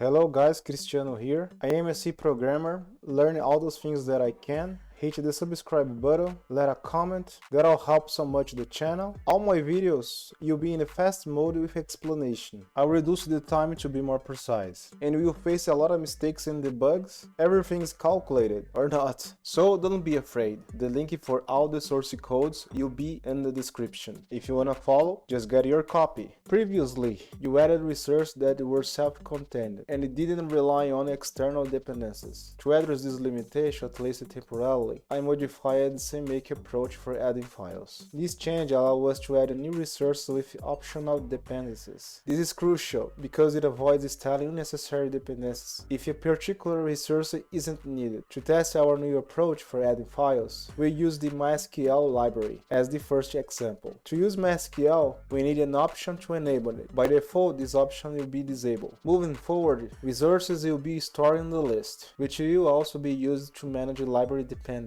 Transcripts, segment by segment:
Hello guys, Cristiano here. I am a C programmer, learning all those things that I can. Hit the subscribe button, let a comment, that'll help so much the channel. All my videos will be in a fast mode with explanation. I'll reduce the time to be more precise. And we will face a lot of mistakes and debugs. Everything is calculated, or not. So don't be afraid. The link for all the source codes will be in the description. If you wanna follow, just get your copy. Previously, you added resources that were self-contained and it didn't rely on external dependencies. To address this limitation, at least temporarily, I modified the CMake approach for adding files. This change allows us to add a new resource with optional dependencies. This is crucial because it avoids installing unnecessary dependencies if a particular resource isn't needed. To test our new approach for adding files, we use the MySQL library as the first example. To use MySQL, we need an option to enable it. By default, this option will be disabled. Moving forward, resources will be stored in the list, which will also be used to manage library dependencies.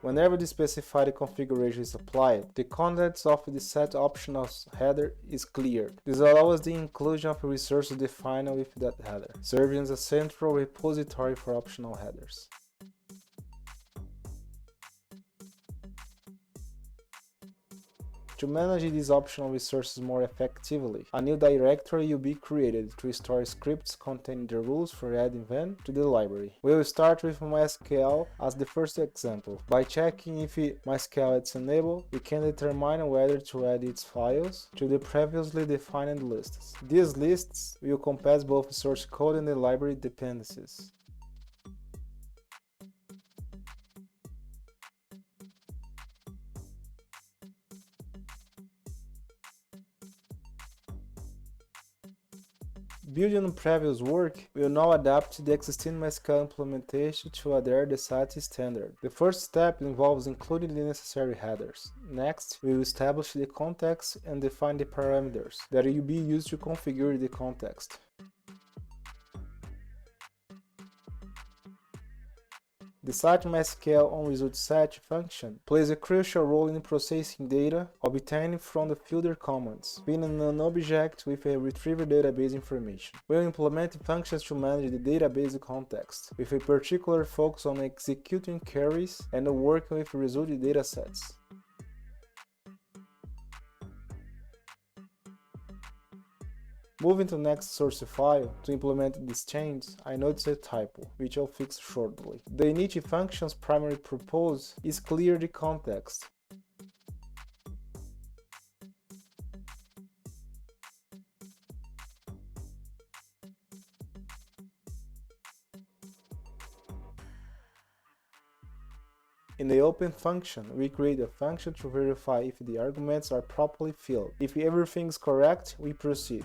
Whenever the specified configuration is applied, the contents of the set optional header is cleared. This allows the inclusion of resources defined with that header, serving as a central repository for optional headers. To manage these optional resources more effectively, a new directory will be created to store scripts containing the rules for adding them to the library. We will start with MySQL as the first example. By checking if MySQL is enabled, we can determine whether to add its files to the previously defined lists. These lists will compass both source code and the library dependencies. Building on previous work, we will now adapt the existing MySQL implementation to adhere the SAT standard. The first step involves including the necessary headers. Next, we will establish the context and define the parameters that will be used to configure the context. The set MySQL onResultSet function plays a crucial role in processing data obtained from the filter commands, being an object with a retrieval database information. We'll implement functions to manage the database context, with a particular focus on executing queries and working with result datasets. Moving to next source file, to implement this change, I noticed a typo, which I'll fix shortly. The init function's primary purpose is clear the context. In the open function, we create a function to verify if the arguments are properly filled. If everything is correct, we proceed.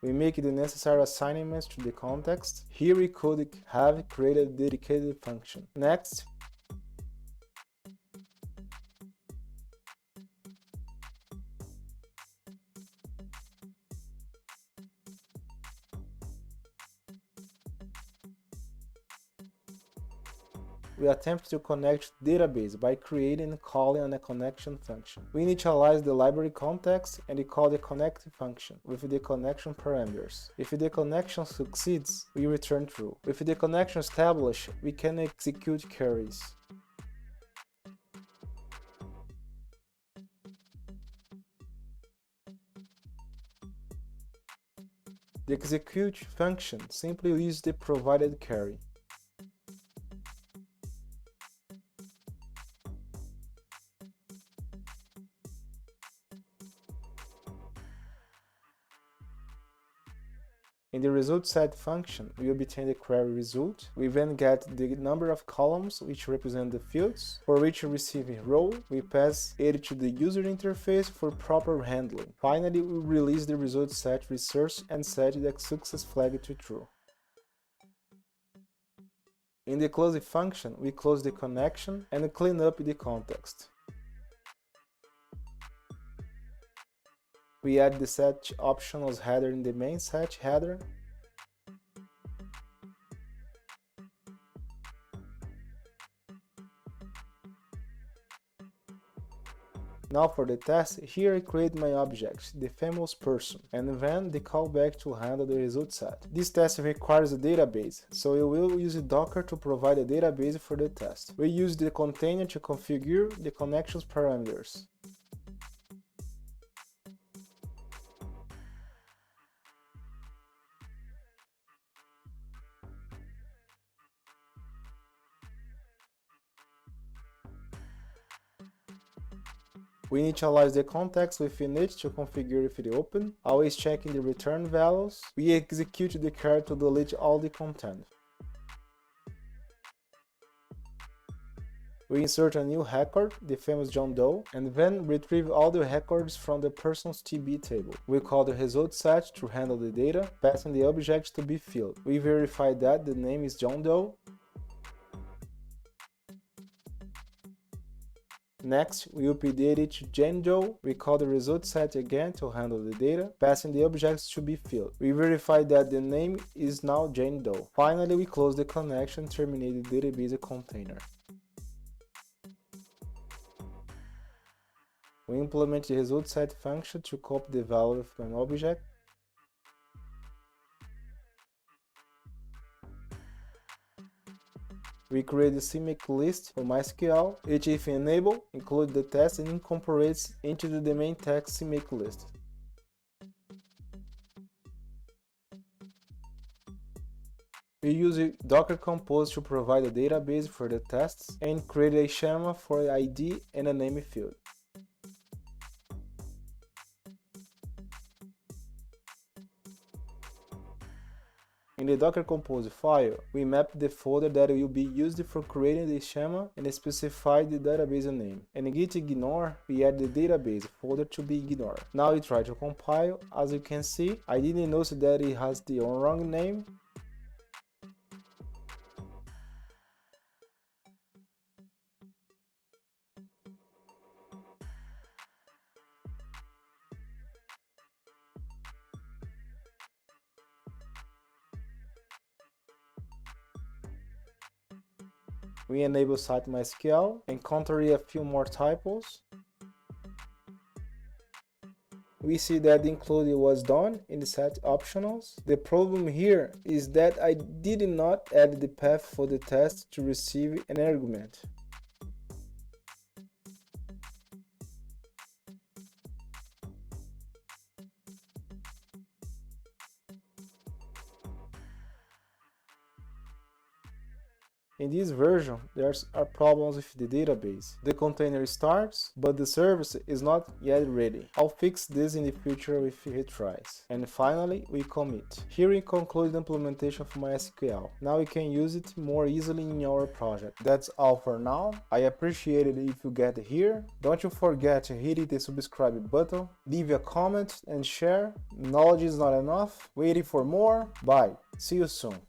We make the necessary assignments to the context. Here we could have created a dedicated function. Next, we attempt to connect to the database by creating and calling a connection function. We initialize the library context and we call the connect function with the connection parameters. If the connection succeeds, we return true. With the connection established, we can execute queries. The execute function simply uses the provided query. In the result set function, we obtain the query result. We then get the number of columns which represent the fields. For each receiving row, we pass it to the user interface for proper handling. Finally, we release the result set resource and set the success flag to true. In the close function, we close the connection and clean up the context. We add the set optionals header in the main set header. Now for the test, here I create my object, the famous person, and then the callback to handle the result set. This test requires a database, so we will use Docker to provide a database for the test. We use the container to configure the connections parameters. We initialize the context with init to configure if it open, always checking the return values. We execute the char to delete all the content. We insert a new record, the famous John Doe, and then retrieve all the records from the person's TB table. We call the result set to handle the data, passing the object to be filled. We verify that the name is John Doe. Next, we update it to Jane Doe. We call the result set again to handle the data, passing the objects to be filled. We verify that the name is now Jane Doe. Finally, we close the connection, terminate the database container. We implement the result set function to copy the value of an object. We create a CMake list for MySQL, which if enabled, includes the test and incorporates into the main text CMake list. We use Docker Compose to provide a database for the tests and create a schema for an ID and a name field. In the Docker Compose file, we map the folder that will be used for creating the schema and specify the database name. In git ignore, we add the database folder to be ignored. Now we try to compile. As you can see, I didn't notice that it has the wrong name. We enable site MySQL, encounter a few more typos. We see that the include was done in the set optionals. The problem here is that I did not add the path for the test to receive an argument. In this version, there are problems with the database. The container starts, but the service is not yet ready. I'll fix this in the future with retries. And finally, we commit. Here we conclude the implementation of MySQL. Now we can use it more easily in our project. That's all for now. I appreciate it if you get here. Don't you forget to hit the subscribe button, leave a comment and share. Knowledge is not enough. Waiting for more. Bye. See you soon.